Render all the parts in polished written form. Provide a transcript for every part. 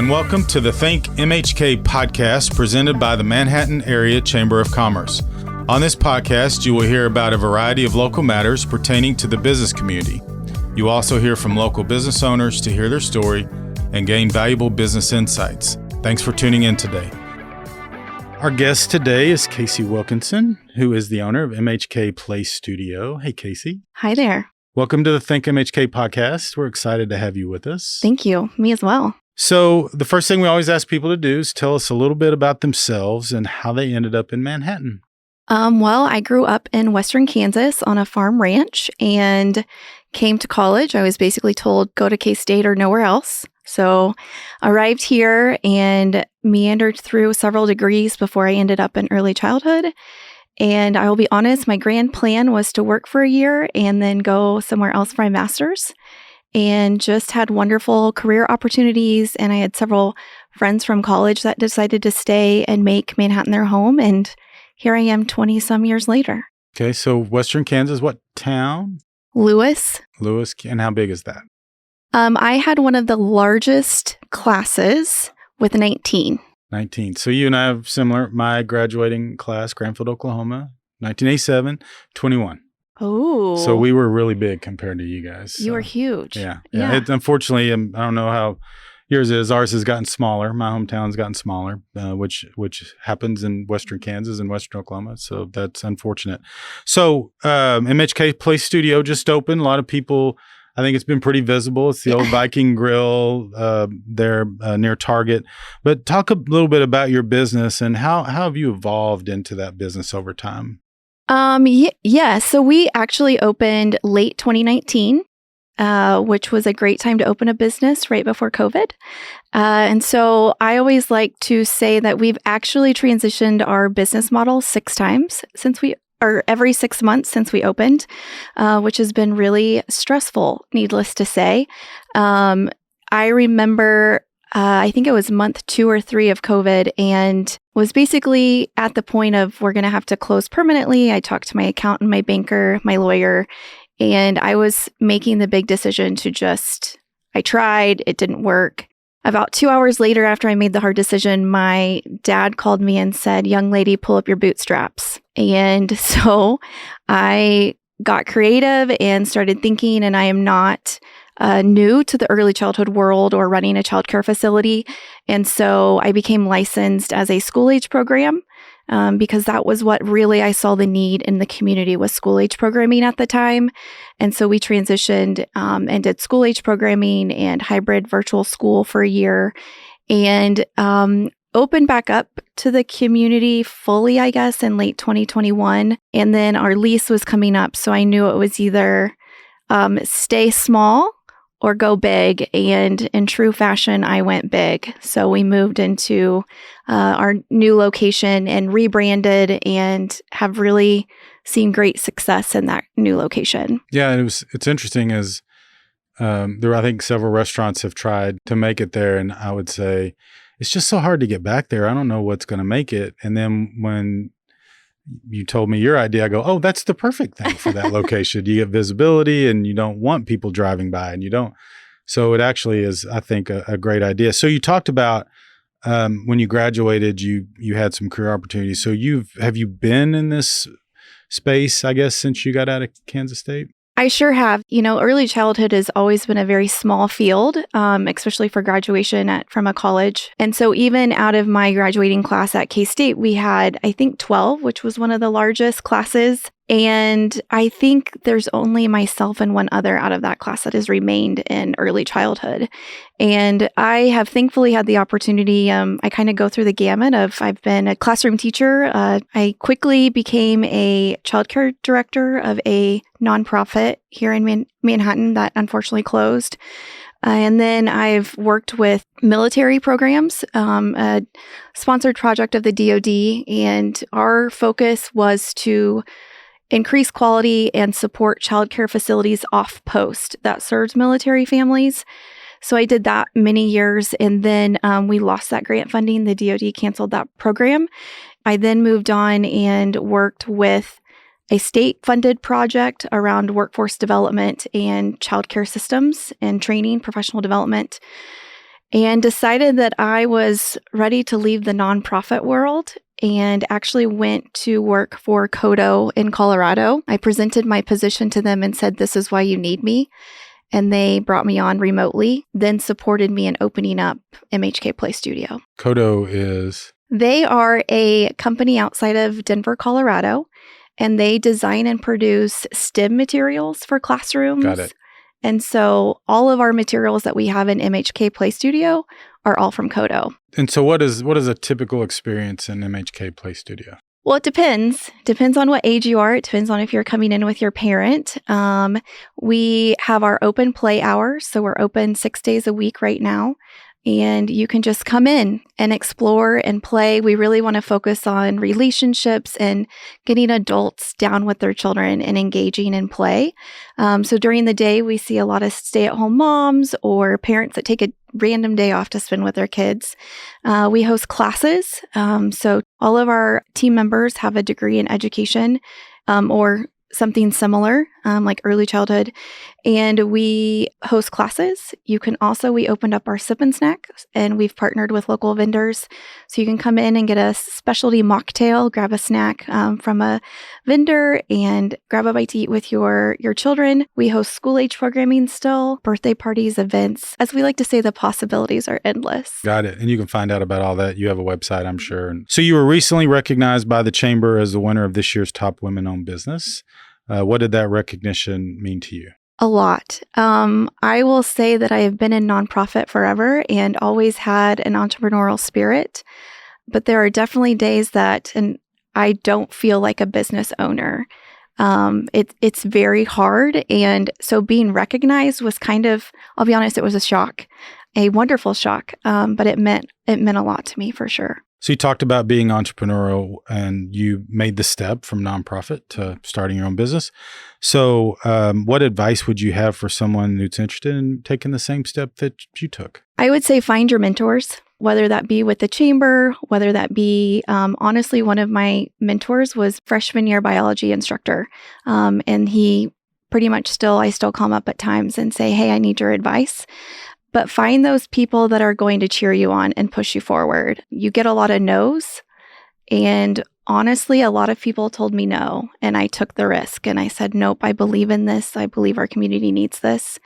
and welcome to the ThinkMHK podcast presented by the Manhattan Area Chamber of Commerce. On this podcast, you will hear about a variety of local matters pertaining to the business community. You also hear from local business owners to hear their story and gain valuable business insights. Thanks for tuning in today. Our guest today is Kasey Wilkinson, who is the owner of MHK Play Studio. Hey, Kasey. Hi there. Welcome to the ThinkMHK podcast. We're excited to have you with us. Thank you. Me as well. So the first thing we always ask people to do is tell us a little bit about themselves and how they ended up in Manhattan. Well, I grew up in Western Kansas on a farm ranch and came to college. I was basically told, go to K-State or nowhere else. So arrived here and meandered through several degrees before I ended up in early childhood. And I will be honest, my grand plan was to work for a year and then go somewhere else for my master's, and just had wonderful career opportunities. And I had several friends from college that decided to stay and make Manhattan their home. And here I am 20 some years later. Okay, so Western Kansas, what town? Lewis. Lewis, and how big is that? I had one of the largest classes with 19. 19. So you and I have similar. My graduating class, Granville, Oklahoma, 1987, 21. Oh. So we were really big compared to you guys. You were huge. Yeah. Unfortunately, I don't know how yours is. Ours has gotten smaller. My hometown's gotten smaller, which happens in Western Kansas and Western Oklahoma. So that's unfortunate. So MHK Play Studio just opened. A lot of people, I think it's been pretty visible. It's the old Viking Grill there near Target. But talk a little bit about your business and how have you evolved into that business over time? Yeah. So we actually opened late 2019. Which was a great time to open a business right before COVID. And so I always like to say that we've actually transitioned our business model 6 times every 6 months since we opened, which has been really stressful, needless to say. I remember, I think it was month 2 or 3 of COVID and was basically at the point of we're going to have to close permanently. I talked to my accountant, my banker, my lawyer, and I was making the big decision I tried, it didn't work. About 2 hours later, after I made the hard decision, my dad called me and said, "Young lady, pull up your bootstraps." And so I got creative and started thinking, and I am not new to the early childhood world or running a childcare facility. And so I became licensed as a school-age program. Because that was what really I saw the need in the community was school-age programming at the time. And so we transitioned and did school-age programming and hybrid virtual school for a year and opened back up to the community fully, I guess, in late 2021. And then our lease was coming up. So I knew it was either stay small or go big. And in true fashion, I went big. So we moved into our new location and rebranded and have really seen great success in that new location. Yeah, it's interesting as I think several restaurants have tried to make it there. And I would say it's just so hard to get back there. I don't know what's going to make it. And then when you told me your idea, I go, oh, that's the perfect thing for that location. You get visibility and you don't want people driving by and you don't. So it actually is, I think, a great idea. So you talked about when you graduated, you had some career opportunities. So have you been in this space, I guess, since you got out of Kansas State? I sure have. Early childhood has always been a very small field, especially for graduation from a college. And so even out of my graduating class at K-State, we had, I think, 12, which was one of the largest classes. And I think there's only myself and one other out of that class that has remained in early childhood. And I have thankfully had the opportunity, I kind of go through the gamut of, I've been a classroom teacher. I quickly became a childcare director of a nonprofit here in Manhattan that unfortunately closed. And then I've worked with military programs, a sponsored project of the DoD, and our focus was to increase quality and support childcare facilities off post that serves military families. So I did that many years, and then we lost that grant funding. The DoD canceled that program. I then moved on and worked with a state-funded project around workforce development and childcare systems and training, professional development. and decided that I was ready to leave the nonprofit world and actually went to work for Kodo in Colorado. I presented my position to them and said, "This is why you need me." And they brought me on remotely, then supported me in opening up MHK Play Studio. Kodo is? They are a company outside of Denver, Colorado, and they design and produce STEM materials for classrooms. Got it. And so all of our materials that we have in MHK Play Studio are all from Kodo. And so what is a typical experience in MHK Play Studio? Well, it depends. Depends on what age you are. It depends on if you're coming in with your parent. We have our open play hours. So we're open 6 days a week right now. And you can just come in and explore and play. We really want to focus on relationships and getting adults down with their children and engaging in play. So during the day, we see a lot of stay-at-home moms or parents that take a random day off to spend with their kids. We host classes. So all of our team members have a degree in education or something similar, like early childhood, and we host classes. You can also, we opened up our sip and snack, and we've partnered with local vendors. So you can come in and get a specialty mocktail, grab a snack from a vendor, and grab a bite to eat with your children. We host school-age programming still, birthday parties, events. As we like to say, the possibilities are endless. Got it. And you can find out about all that. You have a website, I'm sure. And so you were recently recognized by the Chamber as the winner of this year's Top Women-Owned Business. What did that recognition mean to you? A lot. I will say that I have been in nonprofit forever and always had an entrepreneurial spirit, but there are definitely days that I don't feel like a business owner. It's very hard, and so being recognized was kind of, I'll be honest, it was a shock, a wonderful shock, but it meant a lot to me for sure. So you talked about being entrepreneurial, and you made the step from nonprofit to starting your own business. So what advice would you have for someone who's interested in taking the same step that you took? I would say find your mentors, whether that be with the chamber, whether that be, honestly, one of my mentors was freshman year biology instructor. And he pretty much I still call him up at times and say, "Hey, I need your advice." But find those people that are going to cheer you on and push you forward. You get a lot of no's. And honestly, a lot of people told me no. And I took the risk. And I said, "Nope, I believe in this. I believe our community needs this."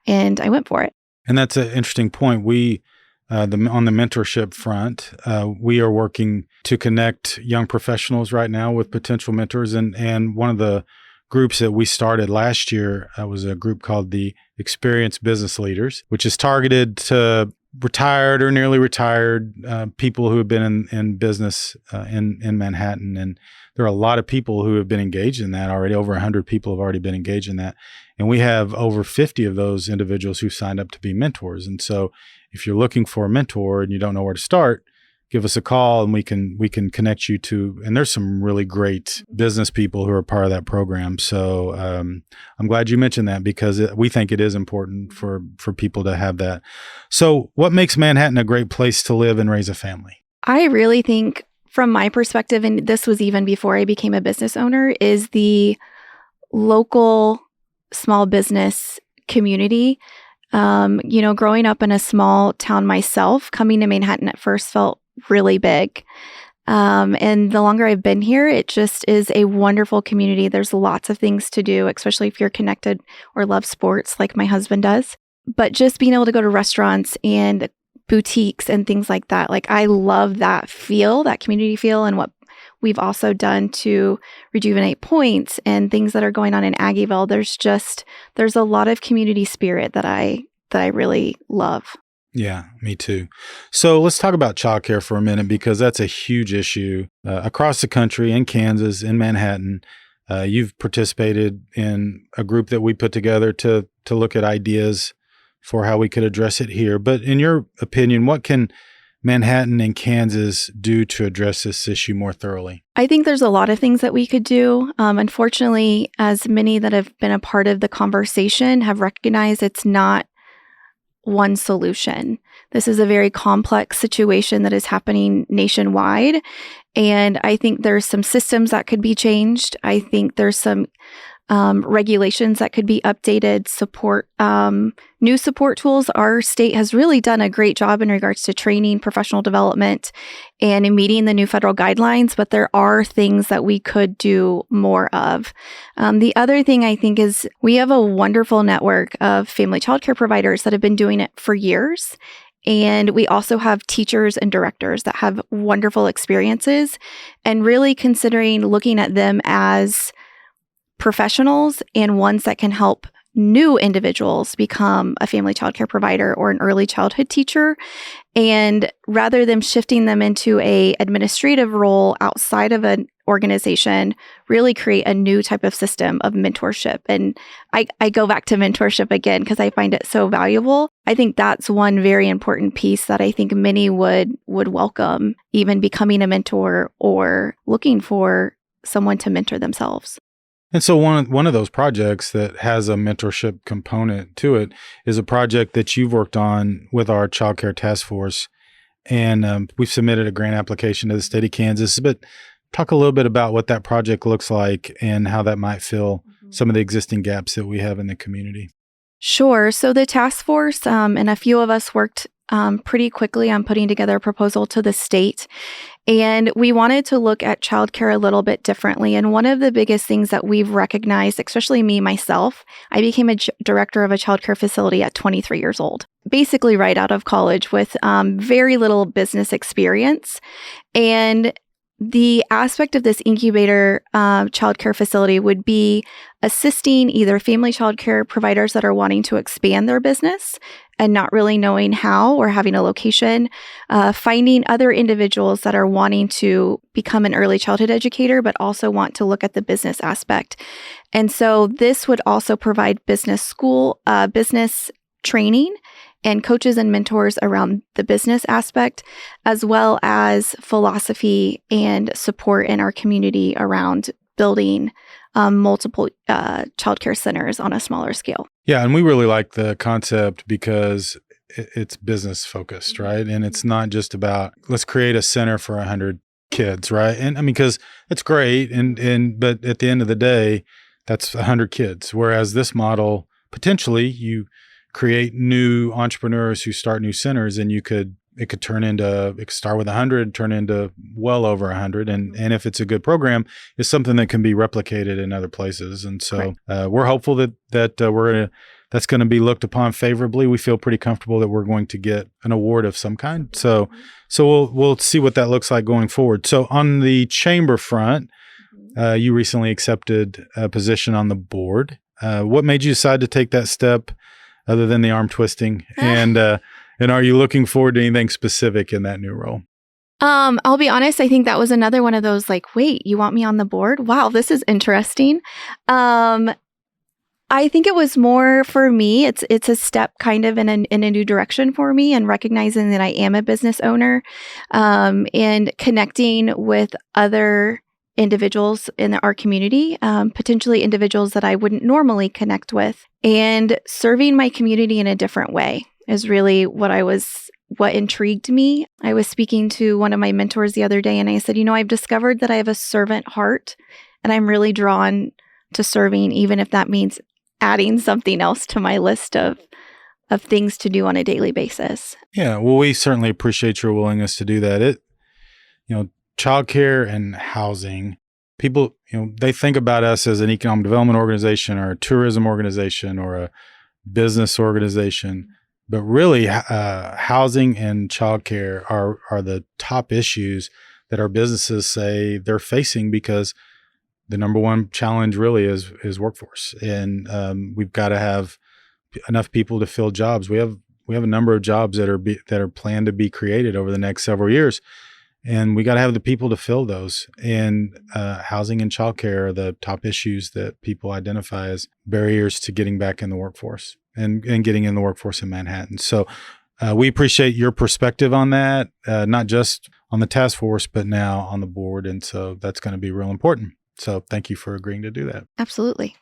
And I went for it. And that's an interesting point. We, on the mentorship front, we are working to connect young professionals right now with potential mentors. And one of the groups that we started last year was a group called the Experienced Business Leaders, which is targeted to retired or nearly retired people who have been in business in Manhattan. And there are a lot of people who have been engaged in that already. Over 100 people have already been engaged in that. And we have over 50 of those individuals who signed up to be mentors. And so if you're looking for a mentor and you don't know where to start, give us a call and we can connect you to, and there's some really great business people who are part of that program. So I'm glad you mentioned that, because we think it is important for people to have that. So what makes Manhattan a great place to live and raise a family? I really think, from my perspective, and this was even before I became a business owner, is the local small business community. Growing up in a small town myself, coming to Manhattan at first felt really big. And the longer I've been here, it just is a wonderful community. There's lots of things to do, especially if you're connected or love sports like my husband does. But just being able to go to restaurants and boutiques and things like that, like I love that feel, that community feel, and what we've also done to rejuvenate points and things that are going on in Aggieville. There's a lot of community spirit that I really love. Yeah, me too. So let's talk about childcare for a minute, because that's a huge issue across the country, in Kansas, in Manhattan. You've participated in a group that we put together to look at ideas for how we could address it here. But in your opinion, what can Manhattan and Kansas do to address this issue more thoroughly? I think there's a lot of things that we could do. Unfortunately, as many that have been a part of the conversation have recognized, it's not one solution. This is a very complex situation that is happening nationwide. And I think there's some systems that could be changed. I think there's some regulations that could be updated, new support tools. Our state has really done a great job in regards to training, professional development, and in meeting the new federal guidelines, but there are things that we could do more of. The other thing I think is we have a wonderful network of family childcare providers that have been doing it for years. And we also have teachers and directors that have wonderful experiences, and really considering looking at them as professionals and ones that can help new individuals become a family childcare provider or an early childhood teacher. And rather than shifting them into a administrative role outside of an organization, really create a new type of system of mentorship. And I go back to mentorship again because I find it so valuable. I think that's one very important piece that I think many would welcome, even becoming a mentor or looking for someone to mentor themselves. And so one of those projects that has a mentorship component to it is a project that you've worked on with our Childcare Task Force. And we've submitted a grant application to the state of Kansas. But talk a little bit about what that project looks like and how that might fill some of the existing gaps that we have in the community. Sure. So the task force and a few of us worked pretty quickly on putting together a proposal to the state. And we wanted to look at childcare a little bit differently. And one of the biggest things that we've recognized, especially myself, I became a director of a childcare facility at 23 years old, basically right out of college with very little business experience. And the aspect of this incubator childcare facility would be assisting either family childcare providers that are wanting to expand their business and not really knowing how or having a location, finding other individuals that are wanting to become an early childhood educator, but also want to look at the business aspect. And so this would also provide business training and coaches and mentors around the business aspect, as well as philosophy and support in our community around building multiple childcare centers on a smaller scale. Yeah, and we really like the concept because it's business focused, right? And it's not just about let's create a center for 100 kids, right? And I mean, because it's great, but at the end of the day, that's 100 kids. Whereas this model, potentially, you create new entrepreneurs who start new centers, and it could start with 100, turn into well over 100. And if it's a good program, it's something that can be replicated in other places. And so we're hopeful that that's going to be looked upon favorably. We feel pretty comfortable that we're going to get an award of some kind. So we'll see what that looks like going forward. So on the chamber front, you recently accepted a position on the board. What made you decide to take that step other than the arm twisting? And are you looking forward to anything specific in that new role? I'll be honest, I think that was another one of those like, wait, you want me on the board? Wow, this is interesting. I think it was more for me, it's a step kind of in a new direction for me, and recognizing that I am a business owner, and connecting with other individuals in our community, potentially individuals that I wouldn't normally connect with, and serving my community in a different way is really what intrigued me. I was speaking to one of my mentors the other day, and I said, I've discovered that I have a servant heart, and I'm really drawn to serving, even if that means adding something else to my list of things to do on a daily basis. Yeah, well, we certainly appreciate your willingness to do that. Childcare and housing, people, they think about us as an economic development organization or a tourism organization or a business organization. But really, housing and childcare are the top issues that our businesses say they're facing, because the number one challenge really is workforce, and we've got to have enough people to fill jobs. We have a number of jobs that are planned to be created over the next several years, and we got to have the people to fill those. And housing and childcare are the top issues that people identify as barriers to getting back in the workforce and getting in the workforce in Manhattan. So we appreciate your perspective on that, not just on the task force, but now on the board. And so that's going to be real important. So thank you for agreeing to do that. Absolutely.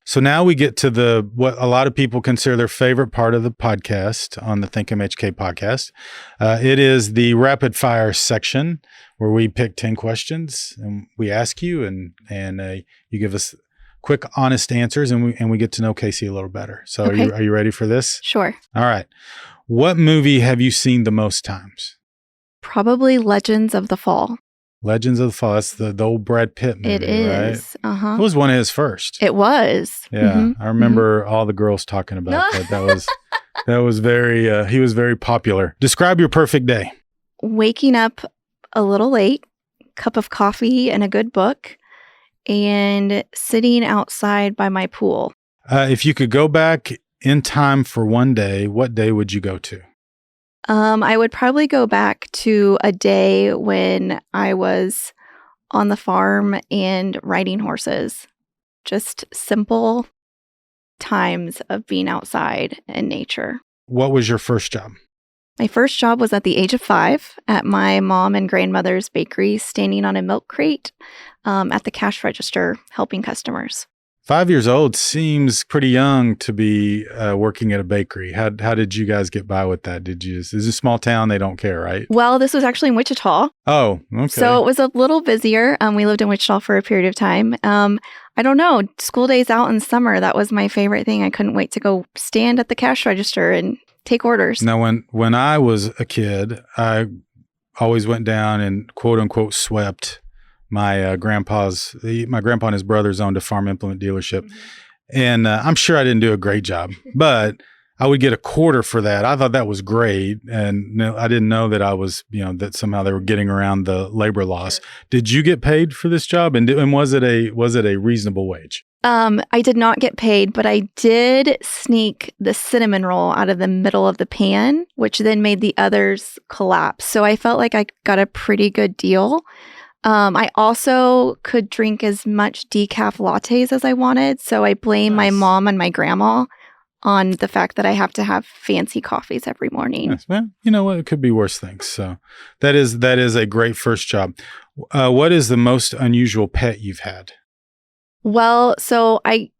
So now we get to what a lot of people consider their favorite part of the podcast on the ThinkMHK podcast. It is the rapid fire section where we pick 10 questions and we ask you and you give us quick, honest answers and we get to know Kasey a little better. So Okay. are you ready for this? Sure. All right. What movie have you seen the most times? Probably Legends of the Fall. Legends of the Fall. That's the old Brad Pitt movie, It is. right? Uh-huh. It was one of his first. It was. Yeah, Mhm. I remember all the girls talking about that. That was very. He was very popular. Describe your perfect day. Waking up a little late, cup of coffee and a good book, and sitting outside by my pool. If you could go back in time for one day, what day would you go to? I would probably go back to a day when I was on the farm and riding horses. Just simple times of being outside in nature. What was your first job? My first job was at the age of 5 at my mom and grandmother's bakery, standing on a milk crate at the cash register, helping customers. 5 years old seems pretty young to be working at a bakery. How did you guys get by with that? Is it a small town? They don't care, right? Well, this was actually in Wichita. Oh, okay. So it was a little busier. We lived in Wichita for a period of time. I don't know. School days out in summer, that was my favorite thing. I couldn't wait to go stand at the cash register and take orders. Now, when I was a kid, I always went down and quote unquote swept my grandpa and his brothers owned a farm implement dealership. And I'm sure I didn't do a great job, but I would get a quarter for that. I thought that was great. And I didn't know that I was, that somehow they were getting around the labor laws. Sure. Did you get paid for this job? And was it a reasonable wage? I did not get paid, but I did sneak the cinnamon roll out of the middle of the pan, which then made the others collapse. So I felt like I got a pretty good deal. I also could drink as much decaf lattes as I wanted. So I blame my mom and my grandma on the fact that I have to have fancy coffees every morning. Yes. Well, you know what? It could be worse things. So that is a great first job. What is the most unusual pet you've had? Well, so I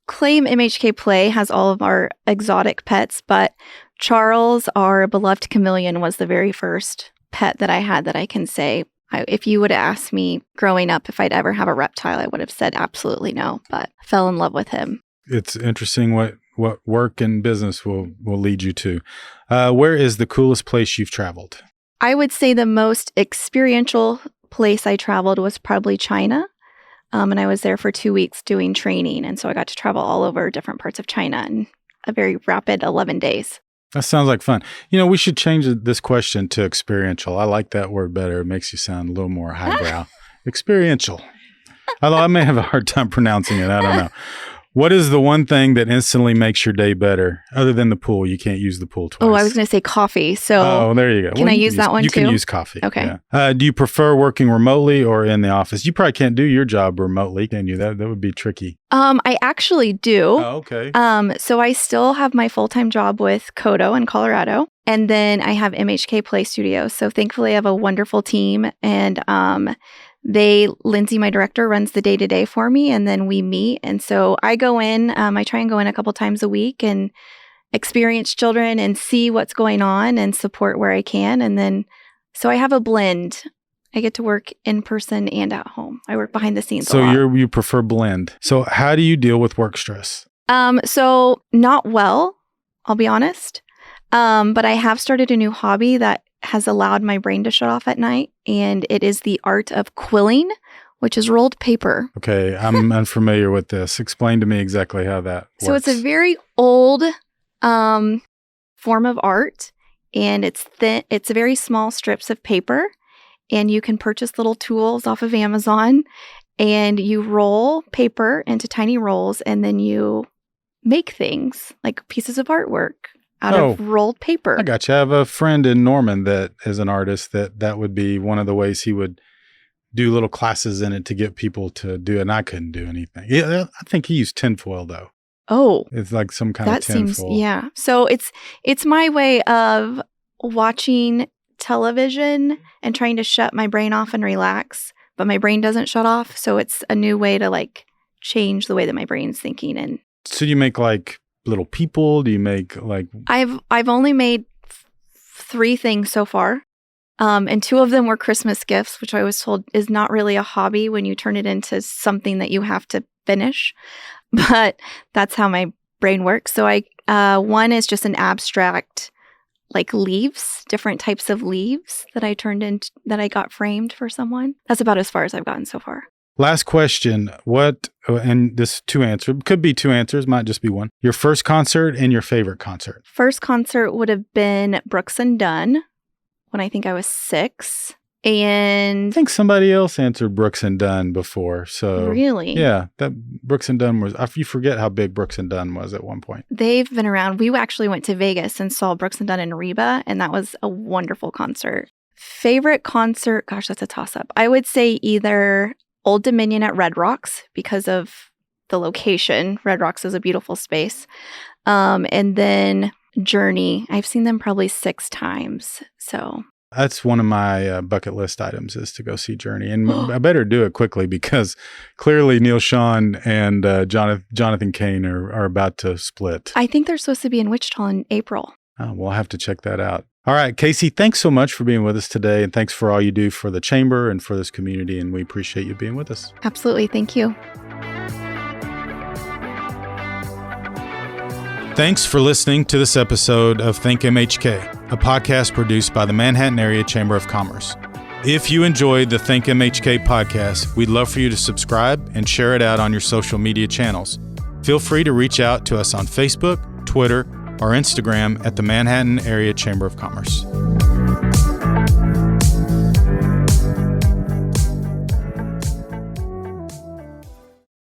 claim MHK Play has all of our exotic pets, but Charles, our beloved chameleon, was the very first pet that I had that I can say. If you would have asked me growing up if I'd ever have a reptile, I would have said absolutely no, but I fell in love with him. It's interesting what work and business will lead you to. Where is the coolest place you've traveled? I would say the most experiential place I traveled was probably China. And I was there for 2 weeks doing training. And so I got to travel all over different parts of China in a very rapid 11 days. That sounds like fun. We should change this question to experiential. I like that word better. It makes you sound a little more highbrow. Experiential. Although I may have a hard time pronouncing it. I don't know. What is the one thing that instantly makes your day better? Other than the pool, you can't use the pool twice. Oh, I was going to say coffee. So there you go. Can I use that one too? You can use coffee. Okay. Yeah. Do you prefer working remotely or in the office? You probably can't do your job remotely, can you? That would be tricky. I actually do. Oh, okay. So I still have my full-time job with Kodo in Colorado, and then I have MHK Play Studio. So thankfully, I have a wonderful team, and Lindsay, my director, runs the day-to-day for me, and then we meet. And so I go in, I try and go in a couple times a week and experience children and see what's going on and support where I can. And then, so I have a blend. I get to work in person and at home. I work behind the scenes a lot. So you prefer blend. So how do you deal with work stress? So not well, I'll be honest. But I have started a new hobby that has allowed my brain to shut off at night, and it is the art of quilling, which is rolled paper. Okay, I'm unfamiliar with this. Explain to me exactly how that works. So it's a very old form of art, and it's thin. It's very small strips of paper, and you can purchase little tools off of Amazon, and you roll paper into tiny rolls, and then you make things like pieces of artwork out of rolled paper. I got you. I have a friend in Norman that is an artist that would be one of the ways he would do little classes in it to get people to do it. And I couldn't do anything. Yeah, I think he used tinfoil though. Oh, it's like some kind of tinfoil. Yeah. So it's my way of watching television and trying to shut my brain off and relax, but my brain doesn't shut off. So it's a new way to change the way that my brain's thinking. And so you make like little people? Do you make like... I've only made 3 things so far. And 2 of them were Christmas gifts, which I was told is not really a hobby when you turn it into something that you have to finish. But that's how my brain works. So one is just an abstract, like leaves, different types of leaves that I got framed for someone. That's about as far as I've gotten so far. Last question. And this 2 answers, could be 2 answers, might just be one. Your first concert and your favorite concert. First concert would have been Brooks and Dunn when I think I was 6. And I think somebody else answered Brooks and Dunn before. So really? Yeah, that Brooks and Dunn was, you forget how big Brooks and Dunn was at one point. They've been around. We actually went to Vegas and saw Brooks and Dunn and Reba, and that was a wonderful concert. Favorite concert, gosh, that's a toss-up. I would say either Old Dominion at Red Rocks because of the location. Red Rocks is a beautiful space. And then Journey. I've seen them probably 6 times. So that's one of my bucket list items is to go see Journey. And I better do it quickly because clearly Neil Sean and Jonathan Cain are about to split. I think they're supposed to be in Wichita in April. Oh, we'll have to check that out. All right, Kasey, thanks so much for being with us today. And thanks for all you do for the Chamber and for this community. And we appreciate you being with us. Absolutely. Thank you. Thanks for listening to this episode of ThinkMHK, a podcast produced by the Manhattan Area Chamber of Commerce. If you enjoyed the ThinkMHK podcast, we'd love for you to subscribe and share it out on your social media channels. Feel free to reach out to us on Facebook, Twitter, or Instagram at the Manhattan Area Chamber of Commerce.